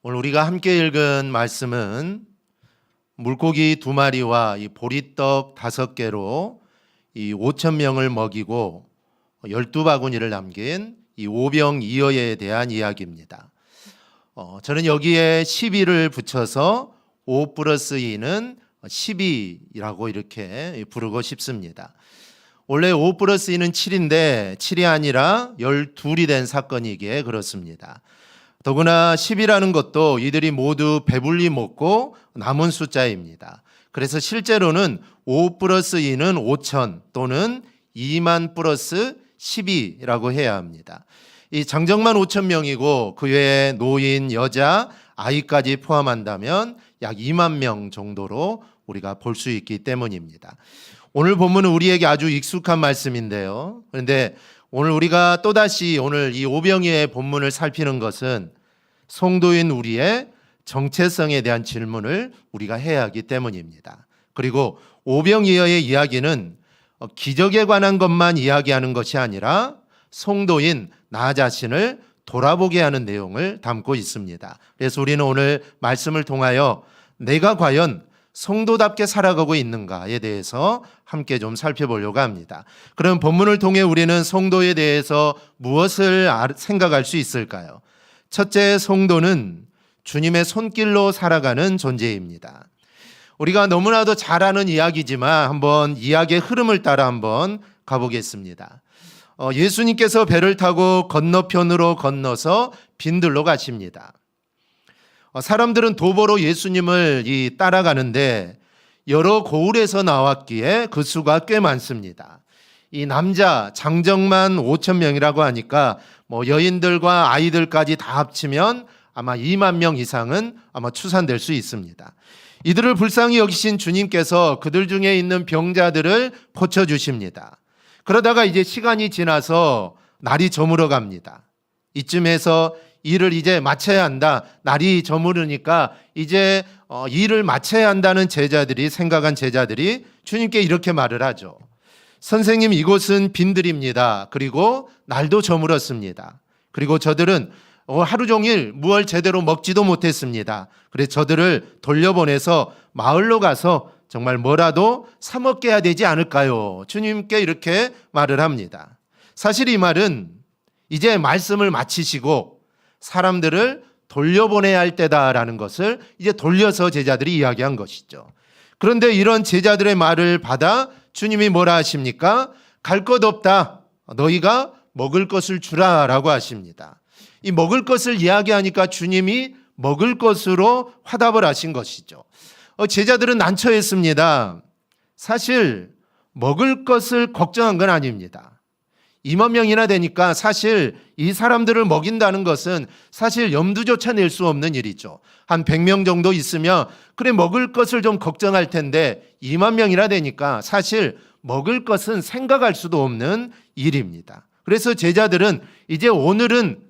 오늘 우리가 함께 읽은 말씀은 물고기 2마리와 이 보리떡 5개로 이 5천 명을 먹이고 12바구니를 남긴 이 오병이어에 대한 이야기입니다. 저는 여기에 12를 붙여서 5 플러스 2는 12라고 이렇게 부르고 싶습니다. 원래 5 플러스 2는 7인데 7이 아니라 12이 된 사건이기에 그렇습니다. 더구나 10이라는 것도 이들이 모두 배불리 먹고 남은 숫자입니다. 그래서 실제로는 5 플러스 2는 5천 또는 2만 플러스 12라고 해야 합니다. 이 장정만 5천 명이고 그 외에 노인, 여자, 아이까지 포함한다면 약 2만 명 정도로 우리가 볼 수 있기 때문입니다. 오늘 본문은 우리에게 아주 익숙한 말씀인데요. 그런데 오늘 우리가 또다시 오늘 이 오병이어의 본문을 살피는 것은 성도인 우리의 정체성에 대한 질문을 우리가 해야 하기 때문입니다. 그리고 오병이어의 이야기는 기적에 관한 것만 이야기하는 것이 아니라 성도인 나 자신을 돌아보게 하는 내용을 담고 있습니다. 그래서 우리는 오늘 말씀을 통하여 내가 과연 성도답게 살아가고 있는가에 대해서 함께 좀 살펴보려고 합니다. 그럼 본문을 통해 우리는 성도에 대해서 무엇을 생각할 수 있을까요? 첫째, 성도는 주님의 손길로 살아가는 존재입니다. 우리가 너무나도 잘 아는 이야기지만 한번 이야기의 흐름을 따라 한번 가보겠습니다. 예수님께서 배를 타고 건너편으로 건너서 빈들로 가십니다. 사람들은 도보로 예수님을 따라가는데 여러 고을에서 나왔기에 그 수가 꽤 많습니다. 이 남자 장정만 5천 명이라고 하니까 여인들과 아이들까지 다 합치면 아마 2만 명 이상은 아마 추산될 수 있습니다. 이들을 불쌍히 여기신 주님께서 그들 중에 있는 병자들을 고쳐주십니다. 그러다가 이제 시간이 지나서 날이 저물어 갑니다. 이쯤에서 일을 이제 마쳐야 한다. 날이 저무르니까 이제 일을 마쳐야 한다는 제자들이 생각한 제자들이 주님께 이렇게 말을 하죠. 선생님, 이곳은 빈들입니다. 그리고 날도 저물었습니다. 그리고 저들은 하루 종일 무얼 제대로 먹지도 못했습니다. 그래서 저들을 돌려보내서 마을로 가서 정말 뭐라도 사 먹게 해야 되지 않을까요? 주님께 이렇게 말을 합니다. 사실 이 말은 이제 말씀을 마치시고 사람들을 돌려보내야 할 때다라는 것을 이제 돌려서 제자들이 이야기한 것이죠. 그런데 이런 제자들의 말을 받아 주님이 뭐라 하십니까? 갈 것 없다. 너희가 먹을 것을 주라라고 하십니다. 이 먹을 것을 이야기하니까 주님이 먹을 것으로 화답을 하신 것이죠. 제자들은 난처했습니다. 사실 먹을 것을 걱정한 건 아닙니다. 2만 명이나 되니까 사실 이 사람들을 먹인다는 것은 사실 염두조차 낼 수 없는 일이죠. 한 100명 정도 있으면 그래 먹을 것을 좀 걱정할 텐데 2만 명이나 되니까 사실 먹을 것은 생각할 수도 없는 일입니다. 그래서 제자들은 이제 오늘은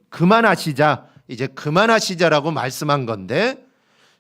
그만하시자라고 말씀한 건데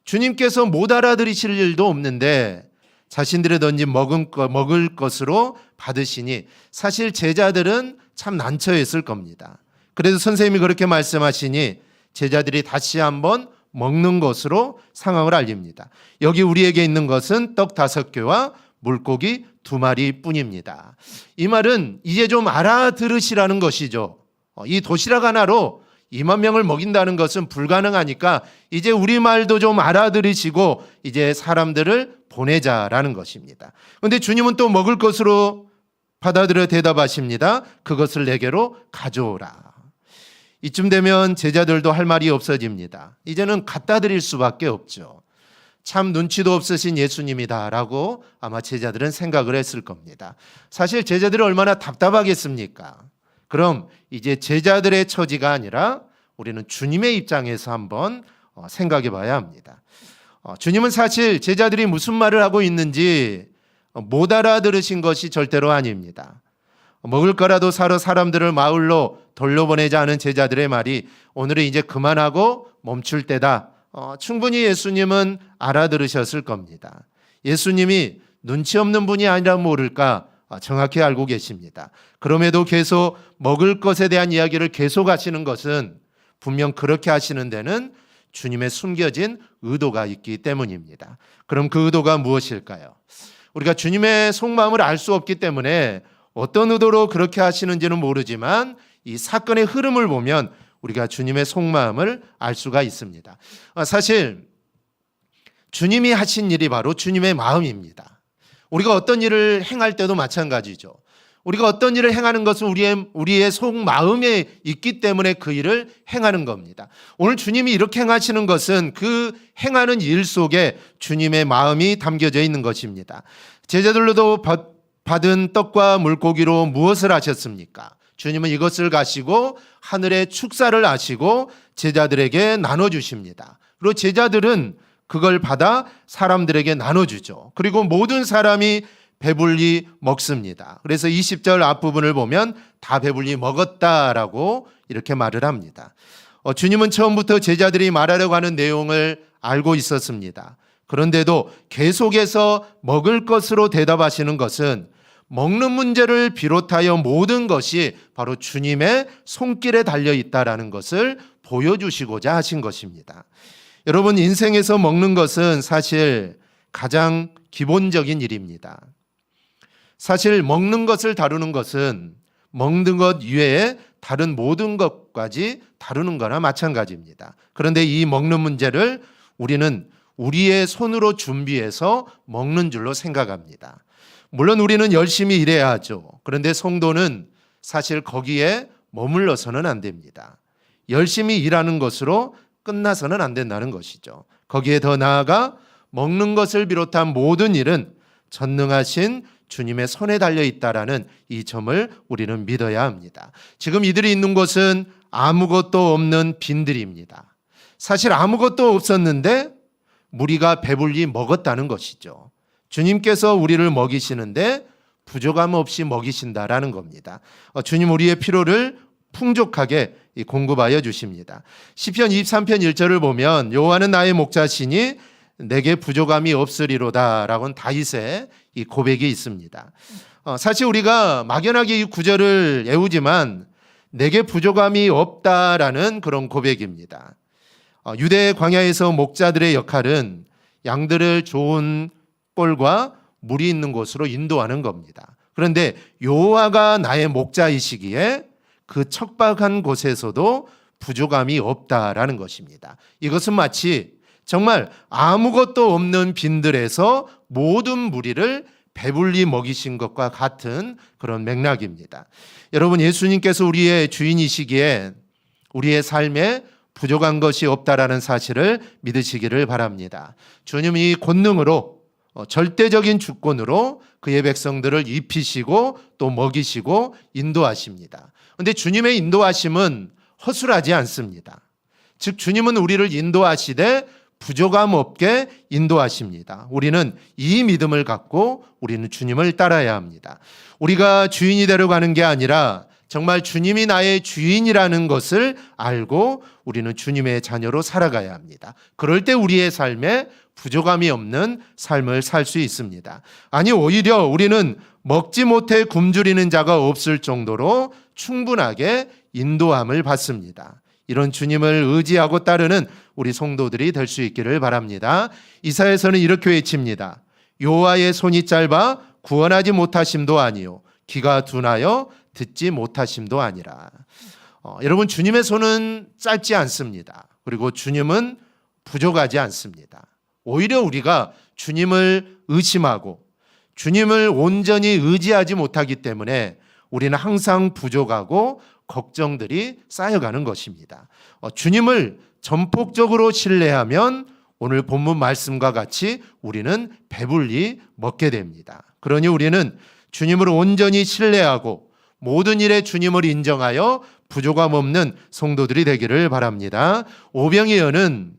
주님께서 못 알아들으실 일도 없는데 자신들이 던진 먹을 것으로 받으시니 사실 제자들은 참 난처했을 겁니다. 그래서 선생님이 그렇게 말씀하시니 제자들이 다시 한번 먹는 것으로 상황을 알립니다. 여기 우리에게 있는 것은 떡 5개와 물고기 2마리 뿐입니다. 이 말은 이제 좀 알아들으시라는 것이죠. 이 도시락 하나로 2만 명을 먹인다는 것은 불가능하니까 이제 우리말도 좀 알아들으시고 이제 사람들을 보내자라는 것입니다. 그런데 주님은 또 먹을 것으로 받아들여 대답하십니다. 그것을 내게로 가져오라. 이쯤 되면 제자들도 할 말이 없어집니다. 이제는 갖다 드릴 수밖에 없죠. 참 눈치도 없으신 예수님이다라고 아마 제자들은 생각을 했을 겁니다. 사실 제자들이 얼마나 답답하겠습니까? 그럼 이제 제자들의 처지가 아니라 우리는 주님의 입장에서 한번 생각해 봐야 합니다. 주님은 사실 제자들이 무슨 말을 하고 있는지 못 알아들으신 것이 절대로 아닙니다. 먹을 거라도 사러 사람들을 마을로 돌려보내자 하는 제자들의 말이 오늘은 이제 그만하고 멈출 때다. 충분히 예수님은 알아들으셨을 겁니다. 예수님이 눈치 없는 분이 아니라 모를까 정확히 알고 계십니다. 그럼에도 계속 먹을 것에 대한 이야기를 계속 하시는 것은 분명 그렇게 하시는 데는 주님의 숨겨진 의도가 있기 때문입니다. 그럼 그 의도가 무엇일까요? 우리가 주님의 속마음을 알 수 없기 때문에 어떤 의도로 그렇게 하시는지는 모르지만 이 사건의 흐름을 보면 우리가 주님의 속마음을 알 수가 있습니다. 사실 주님이 하신 일이 바로 주님의 마음입니다. 우리가 어떤 일을 행할 때도 마찬가지죠. 우리가 어떤 일을 행하는 것은 우리의 속마음에 있기 때문에 그 일을 행하는 겁니다. 오늘 주님이 이렇게 행하시는 것은 그 행하는 일 속에 주님의 마음이 담겨져 있는 것입니다. 제자들로도 받은 떡과 물고기로 무엇을 하셨습니까? 주님은 이것을 가시고 하늘에 축사를 하시고 제자들에게 나눠주십니다. 그리고 제자들은 그걸 받아 사람들에게 나눠주죠. 그리고 모든 사람이 배불리 먹습니다. 그래서 20절 앞부분을 보면 다 배불리 먹었다라고 이렇게 말을 합니다. 주님은 처음부터 제자들이 말하려고 하는 내용을 알고 있었습니다. 그런데도 계속해서 먹을 것으로 대답하시는 것은 먹는 문제를 비롯하여 모든 것이 바로 주님의 손길에 달려 있다라는 것을 보여주시고자 하신 것입니다. 여러분, 인생에서 먹는 것은 사실 가장 기본적인 일입니다. 사실 먹는 것을 다루는 것은 먹는 것 이외에 다른 모든 것까지 다루는 거나 마찬가지입니다. 그런데 이 먹는 문제를 우리는 우리의 손으로 준비해서 먹는 줄로 생각합니다. 물론 우리는 열심히 일해야 하죠. 그런데 성도는 사실 거기에 머물러서는 안 됩니다. 열심히 일하는 것으로 끝나서는 안 된다는 것이죠. 거기에 더 나아가 먹는 것을 비롯한 모든 일은 전능하신 주님의 손에 달려 있다라는 이 점을 우리는 믿어야 합니다. 지금 이들이 있는 곳은 아무것도 없는 빈들입니다. 사실 아무것도 없었는데 무리가 배불리 먹었다는 것이죠. 주님께서 우리를 먹이시는데 부족함 없이 먹이신다라는 겁니다. 주님 우리의 필요를 풍족하게 공급하여 주십니다. 시편 23편 1절을 보면 여호와는 나의 목자시니 내게 부족함이 없으리로다 라고는 다윗의 이 고백이 있습니다. 사실 우리가 막연하게 이 구절을 외우지만 내게 부족함이 없다라는 그런 고백입니다. 유대 광야에서 목자들의 역할은 양들을 좋은 꼴과 물이 있는 곳으로 인도하는 겁니다. 그런데 여호와가 나의 목자이시기에 그 척박한 곳에서도 부족함이 없다라는 것입니다. 이것은 마치 정말 아무것도 없는 빈들에서 모든 무리를 배불리 먹이신 것과 같은 그런 맥락입니다. 여러분, 예수님께서 우리의 주인이시기에 우리의 삶에 부족한 것이 없다라는 사실을 믿으시기를 바랍니다. 주님이 권능으로 절대적인 주권으로 그의 백성들을 입히시고 또 먹이시고 인도하십니다. 그런데 주님의 인도하심은 허술하지 않습니다. 즉 주님은 우리를 인도하시되 부족함 없게 인도하십니다. 우리는 이 믿음을 갖고 우리는 주님을 따라야 합니다. 우리가 주인이 되려 가는 게 아니라 정말 주님이 나의 주인이라는 것을 알고 우리는 주님의 자녀로 살아가야 합니다. 그럴 때 우리의 삶에 부족함이 없는 삶을 살 수 있습니다. 아니 오히려 우리는 먹지 못해 굶주리는 자가 없을 정도로 충분하게 인도함을 받습니다. 이런 주님을 의지하고 따르는 우리 성도들이 될 수 있기를 바랍니다. 이사야서는 이렇게 외칩니다. 여호와의 손이 짧아 구원하지 못하심도 아니요 귀가 둔하여 듣지 못하심도 아니라. 여러분, 주님의 손은 짧지 않습니다. 그리고 주님은 부족하지 않습니다. 오히려 우리가 주님을 의심하고 주님을 온전히 의지하지 못하기 때문에 우리는 항상 부족하고 걱정들이 쌓여가는 것입니다. 주님을 전폭적으로 신뢰하면 오늘 본문 말씀과 같이 우리는 배불리 먹게 됩니다. 그러니 우리는 주님을 온전히 신뢰하고 모든 일에 주님을 인정하여 부족함 없는 성도들이 되기를 바랍니다. 오병이어 여는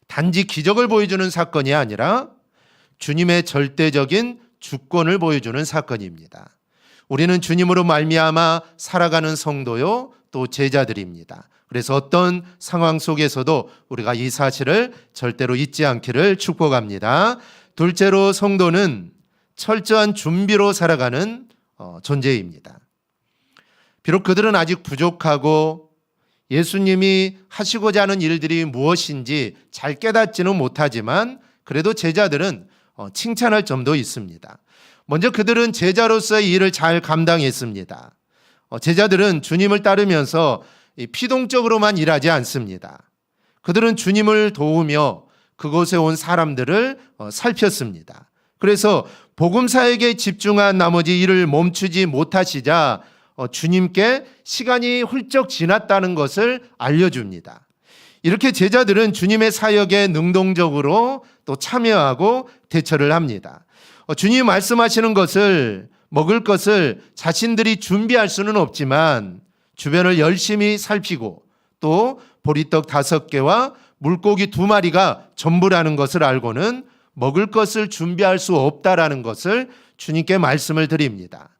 단지 기적을 보여주는 사건이 아니라 주님의 절대적인 주권을 보여주는 사건입니다. 우리는 주님으로 말미암아 살아가는 성도요 또 제자들입니다. 그래서 어떤 상황 속에서도 우리가 이 사실을 절대로 잊지 않기를 축복합니다. 둘째로 성도는 철저한 준비로 살아가는 존재입니다. 비록 그들은 아직 부족하고 예수님이 하시고자 하는 일들이 무엇인지 잘 깨닫지는 못하지만 그래도 제자들은 칭찬할 점도 있습니다. 먼저 그들은 제자로서의 일을 잘 감당했습니다. 제자들은 주님을 따르면서 피동적으로만 일하지 않습니다. 그들은 주님을 도우며 그곳에 온 사람들을 살폈습니다. 그래서 복음사에게 집중한 나머지 일을 멈추지 못하시자 주님께 시간이 훌쩍 지났다는 것을 알려줍니다. 이렇게 제자들은 주님의 사역에 능동적으로 또 참여하고 대처를 합니다. 주님이 말씀하시는 것을, 먹을 것을 자신들이 준비할 수는 없지만 주변을 열심히 살피고 또 보리떡 5개와 물고기 2마리가 전부라는 것을 알고는 먹을 것을 준비할 수 없다라는 것을 주님께 말씀을 드립니다.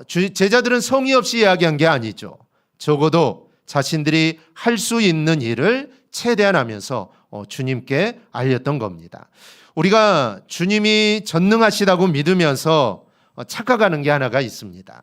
제자들은 성의 없이 이야기한 게 아니죠. 적어도 자신들이 할 수 있는 일을 최대한 하면서 주님께 알렸던 겁니다. 우리가 주님이 전능하시다고 믿으면서 착각하는 게 하나가 있습니다.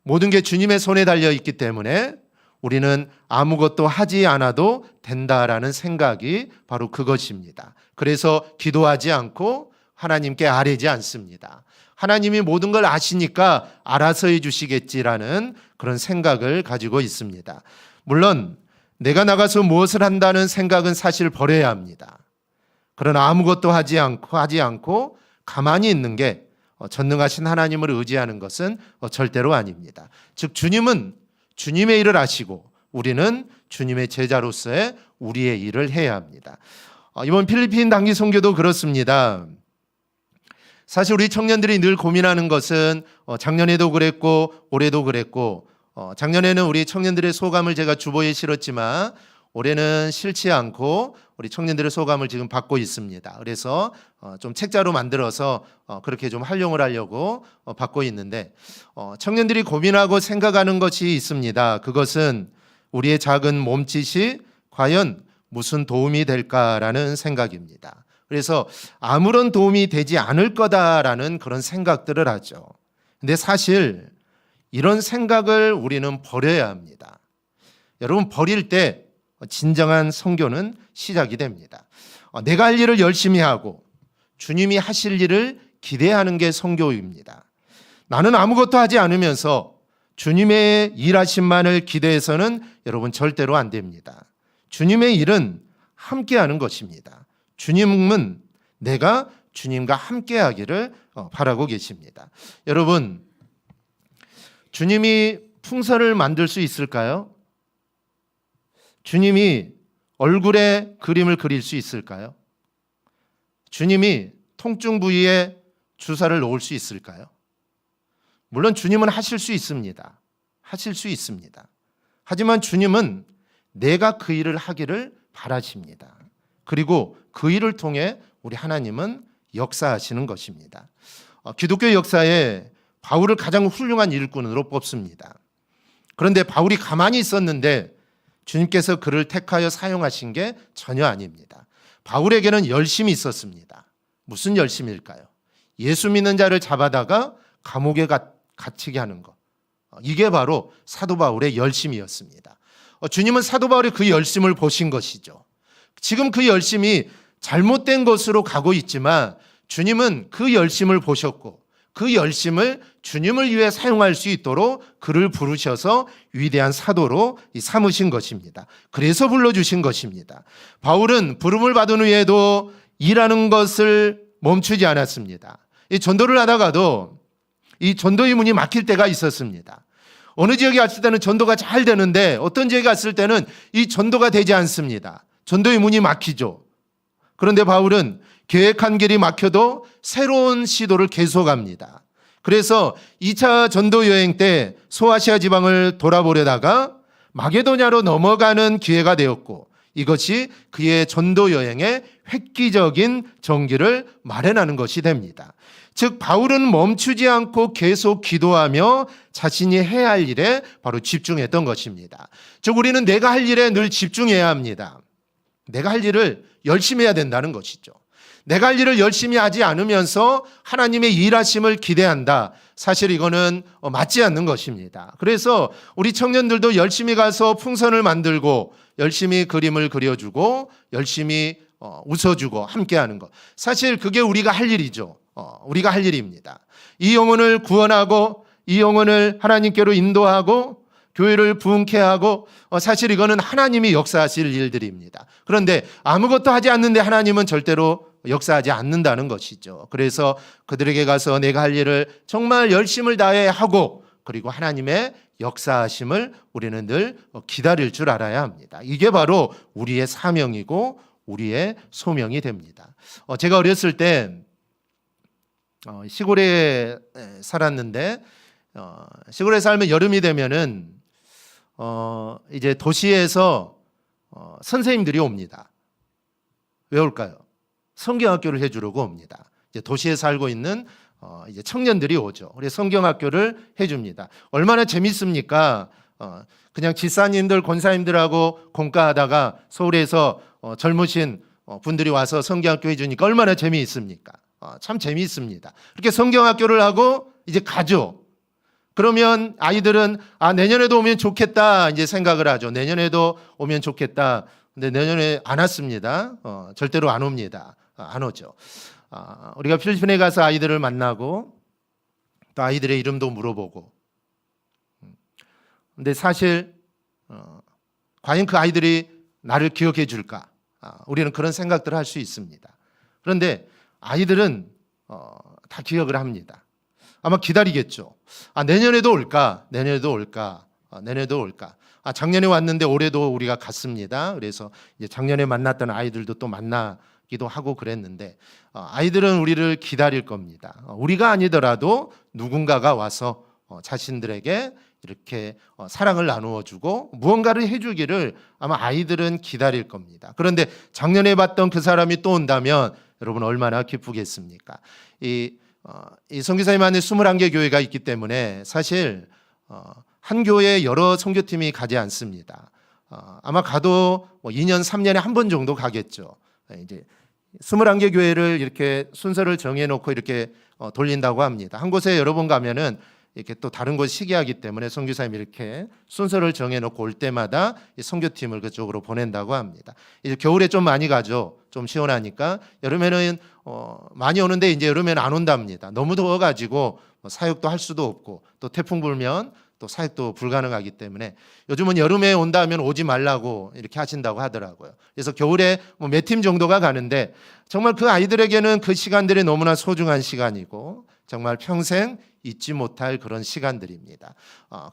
모든 게 주님의 손에 달려 있기 때문에 우리는 아무것도 하지 않아도 된다라는 생각이 바로 그것입니다. 그래서 기도하지 않고 하나님께 아뢰지 않습니다. 하나님이 모든 걸 아시니까 알아서 해주시겠지라는 그런 생각을 가지고 있습니다. 물론 내가 나가서 무엇을 한다는 생각은 사실 버려야 합니다. 그러나 아무것도 하지 않고 가만히 있는 게 전능하신 하나님을 의지하는 것은 절대로 아닙니다. 즉 주님은 주님의 일을 하시고 우리는 주님의 제자로서의 우리의 일을 해야 합니다. 이번 필리핀 단기 선교도 그렇습니다. 사실 우리 청년들이 늘 고민하는 것은 작년에도 그랬고 올해도 그랬고 작년에는 우리 청년들의 소감을 제가 주보에 실었지만 올해는 싫지 않고 우리 청년들의 소감을 지금 받고 있습니다. 그래서 좀 책자로 만들어서 그렇게 좀 활용을 하려고 받고 있는데 청년들이 고민하고 생각하는 것이 있습니다. 그것은 우리의 작은 몸짓이 과연 무슨 도움이 될까라는 생각입니다. 그래서 아무런 도움이 되지 않을 거다라는 그런 생각들을 하죠. 근데 사실 이런 생각을 우리는 버려야 합니다. 여러분 버릴 때 진정한 선교는 시작이 됩니다. 내가 할 일을 열심히 하고 주님이 하실 일을 기대하는 게 선교입니다. 나는 아무것도 하지 않으면서 주님의 일하심만을 기대해서는 여러분 절대로 안 됩니다. 주님의 일은 함께하는 것입니다. 주님은 내가 주님과 함께하기를 바라고 계십니다. 여러분 주님이 풍선을 만들 수 있을까요? 주님이 얼굴에 그림을 그릴 수 있을까요? 주님이 통증 부위에 주사를 놓을 수 있을까요? 물론 주님은 하실 수 있습니다. 하실 수 있습니다. 하지만 주님은 내가 그 일을 하기를 바라십니다. 그리고 그 일을 통해 우리 하나님은 역사하시는 것입니다. 기독교 역사에 바울을 가장 훌륭한 일꾼으로 뽑습니다. 그런데 바울이 가만히 있었는데 주님께서 그를 택하여 사용하신 게 전혀 아닙니다. 바울에게는 열심이 있었습니다. 무슨 열심일까요? 예수 믿는 자를 잡아다가 감옥에 갇히게 하는 것. 이게 바로 사도 바울의 열심이었습니다. 주님은 사도 바울의 그 열심을 보신 것이죠. 지금 그 열심이 잘못된 것으로 가고 있지만 주님은 그 열심을 보셨고 그 열심을 주님을 위해 사용할 수 있도록 그를 부르셔서 위대한 사도로 삼으신 것입니다. 그래서 불러주신 것입니다. 바울은 부름을 받은 후에도 일하는 것을 멈추지 않았습니다. 이 전도를 하다가도 이 전도의 문이 막힐 때가 있었습니다. 어느 지역에 갔을 때는 전도가 잘 되는데 어떤 지역에 갔을 때는 이 전도가 되지 않습니다. 전도의 문이 막히죠. 그런데 바울은 계획한 길이 막혀도 새로운 시도를 계속합니다. 그래서 2차 전도 여행 때 소아시아 지방을 돌아보려다가 마게도냐로 넘어가는 기회가 되었고 이것이 그의 전도 여행의 획기적인 전기를 마련하는 것이 됩니다. 즉 바울은 멈추지 않고 계속 기도하며 자신이 해야 할 일에 바로 집중했던 것입니다. 즉 우리는 내가 할 일에 늘 집중해야 합니다. 내가 할 일을 열심히 해야 된다는 것이죠. 내가 할 일을 열심히 하지 않으면서 하나님의 일하심을 기대한다. 사실 이거는 맞지 않는 것입니다. 그래서 우리 청년들도 열심히 가서 풍선을 만들고 열심히 그림을 그려주고 열심히 웃어주고 함께하는 것. 사실 그게 우리가 할 일이죠. 우리가 할 일입니다. 이 영혼을 구원하고 이 영혼을 하나님께로 인도하고 교회를 부흥케 하고 사실 이거는 하나님이 역사하실 일들입니다. 그런데 아무것도 하지 않는데 하나님은 절대로 역사하지 않는다는 것이죠. 그래서 그들에게 가서 내가 할 일을 정말 열심을 다해 하고 그리고 하나님의 역사하심을 우리는 늘 기다릴 줄 알아야 합니다. 이게 바로 우리의 사명이고 우리의 소명이 됩니다. 제가 어렸을 때 시골에 살았는데 시골에 살면 여름이 되면은 이제 도시에서 선생님들이 옵니다. 왜 올까요? 성경학교를 해주려고 옵니다. 이제 도시에 살고 있는 이제 청년들이 오죠. 그래서 성경학교를 해줍니다. 얼마나 재밌습니까? 그냥 집사님들, 권사님들하고 공과하다가 서울에서 젊으신 분들이 와서 성경학교 해주니까 얼마나 재미있습니까? 참 재미있습니다. 그렇게 성경학교를 하고 이제 가죠. 그러면 아이들은 내년에도 오면 좋겠다 이제 생각을 하죠. 내년에도 오면 좋겠다. 근데 내년에 안 왔습니다. 절대로 안 옵니다. 안 오죠. 우리가 필리핀에 가서 아이들을 만나고 또 아이들의 이름도 물어보고 근데 사실 과연 그 아이들이 나를 기억해 줄까? 우리는 그런 생각들을 할 수 있습니다. 그런데 아이들은 다 기억을 합니다. 아마 기다리겠죠. 내년에도 올까? 내년에도 올까? 내년에도 올까? 작년에 왔는데 올해도 우리가 갔습니다. 그래서 이제 작년에 만났던 아이들도 또 만나기도 하고 그랬는데 아이들은 우리를 기다릴 겁니다. 우리가 아니더라도 누군가가 와서 자신들에게 이렇게 사랑을 나누어 주고 무언가를 해주기를 아마 아이들은 기다릴 겁니다. 그런데 작년에 봤던 그 사람이 또 온다면 여러분 얼마나 기쁘겠습니까? 이 선교사님 안에 21개 교회가 있기 때문에 사실 한 교회에 여러 선교팀이 가지 않습니다. 아마 가도 2년, 3년에 한 번 정도 가겠죠. 이제 21개 교회를 이렇게 순서를 정해놓고 이렇게 돌린다고 합니다. 한 곳에 여러 번 가면은 이렇게 또 다른 곳 시기하기 때문에 선교사님이 이렇게 순서를 정해놓고 올 때마다 이 선교팀을 그쪽으로 보낸다고 합니다. 이제 겨울에 좀 많이 가죠. 좀 시원하니까. 여름에는 많이 오는데 이제 여름에는 안 온답니다. 너무 더워가지고 사역도 할 수도 없고 또 태풍 불면 또 사역도 불가능하기 때문에 요즘은 여름에 온다면 오지 말라고 이렇게 하신다고 하더라고요. 그래서 겨울에 몇 팀 정도가 가는데 정말 그 아이들에게는 그 시간들이 너무나 소중한 시간이고 정말 평생 잊지 못할 그런 시간들입니다.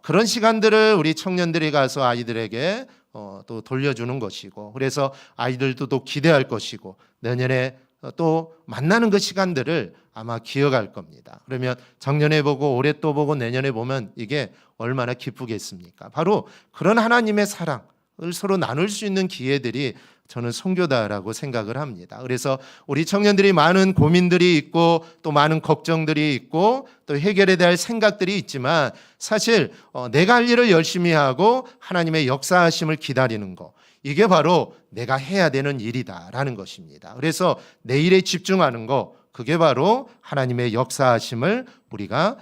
그런 시간들을 우리 청년들이 가서 아이들에게 또 돌려주는 것이고 그래서 아이들도 또 기대할 것이고 내년에 또 만나는 그 시간들을 아마 기억할 겁니다. 그러면 작년에 보고 올해 또 보고 내년에 보면 이게 얼마나 기쁘겠습니까? 바로 그런 하나님의 사랑을 서로 나눌 수 있는 기회들이 저는 선교다라고 생각을 합니다. 그래서 우리 청년들이 많은 고민들이 있고 또 많은 걱정들이 있고 또 해결해야 될 생각들이 있지만 사실 내가 할 일을 열심히 하고 하나님의 역사하심을 기다리는 거 이게 바로 내가 해야 되는 일이다라는 것입니다. 그래서 내 일에 집중하는 거 그게 바로 하나님의 역사하심을 우리가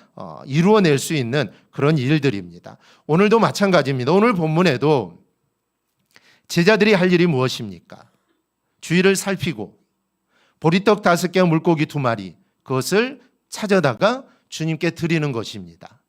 이루어낼 수 있는 그런 일들입니다. 오늘도 마찬가지입니다. 오늘 본문에도 제자들이 할 일이 무엇입니까? 주위를 살피고 보리떡 5개와 물고기 2마리 그것을 찾아다가 주님께 드리는 것입니다.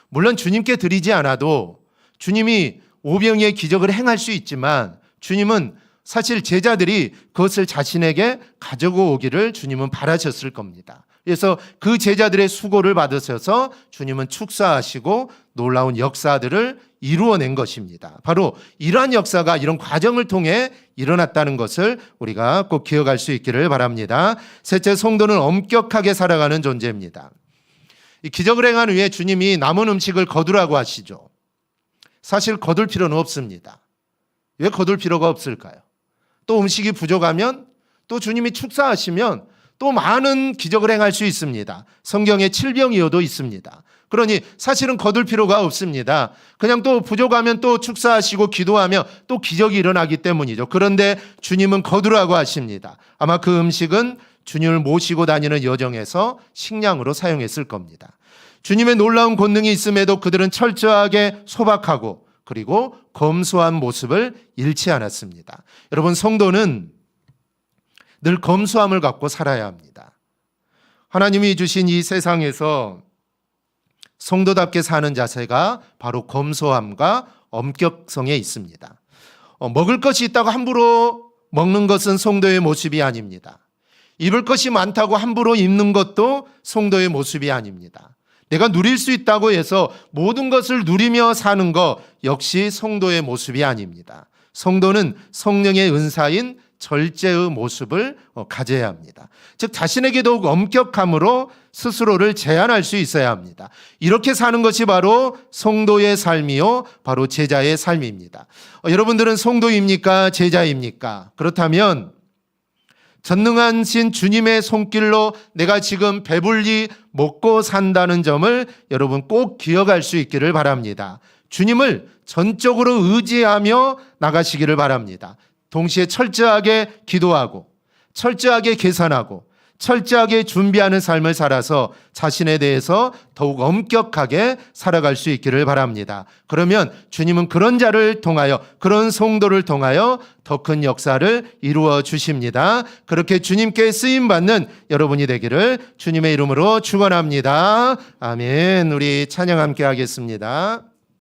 물론 주님께 드리지 않아도 주님이 오병이의 기적을 행할 수 있지만 주님은 사실 제자들이 그것을 자신에게 가지고 오기를 주님은 바라셨을 겁니다. 그래서 그 제자들의 수고를 받으셔서 주님은 축사하시고 놀라운 역사들을 이루어낸 것입니다. 바로 이러한 역사가 이런 과정을 통해 일어났다는 것을 우리가 꼭 기억할 수 있기를 바랍니다. 셋째, 성도는 엄격하게 살아가는 존재입니다. 이 기적을 행한 후에 주님이 남은 음식을 거두라고 하시죠. 사실 거둘 필요는 없습니다. 왜 거둘 필요가 없을까요? 또 음식이 부족하면 또 주님이 축사하시면 또 많은 기적을 행할 수 있습니다. 성경에 칠병이어도 있습니다. 그러니 사실은 거둘 필요가 없습니다. 그냥 또 부족하면 또 축사하시고 기도하며 또 기적이 일어나기 때문이죠. 그런데 주님은 거두라고 하십니다. 아마 그 음식은 주님을 모시고 다니는 여정에서 식량으로 사용했을 겁니다. 주님의 놀라운 권능이 있음에도 그들은 철저하게 소박하고 그리고 검소한 모습을 잃지 않았습니다. 여러분, 성도는 늘 검소함을 갖고 살아야 합니다. 하나님이 주신 이 세상에서 성도답게 사는 자세가 바로 검소함과 엄격성에 있습니다. 먹을 것이 있다고 함부로 먹는 것은 성도의 모습이 아닙니다. 입을 것이 많다고 함부로 입는 것도 성도의 모습이 아닙니다. 내가 누릴 수 있다고 해서 모든 것을 누리며 사는 것 역시 성도의 모습이 아닙니다. 성도는 성령의 은사인 절제의 모습을 가져야 합니다. 즉 자신에게 더욱 엄격함으로 스스로를 제한할 수 있어야 합니다. 이렇게 사는 것이 바로 성도의 삶이요 바로 제자의 삶입니다. 여러분들은 성도입니까? 제자입니까? 그렇다면 전능하신 주님의 손길로 내가 지금 배불리 먹고 산다는 점을 여러분 꼭 기억할 수 있기를 바랍니다. 주님을 전적으로 의지하며 나가시기를 바랍니다. 동시에 철저하게 기도하고 철저하게 계산하고 철저하게 준비하는 삶을 살아서 자신에 대해서 더욱 엄격하게 살아갈 수 있기를 바랍니다. 그러면 주님은 그런 자를 통하여 그런 성도를 통하여 더 큰 역사를 이루어 주십니다. 그렇게 주님께 쓰임받는 여러분이 되기를 주님의 이름으로 축원합니다. 아멘. 우리 찬양 함께 하겠습니다.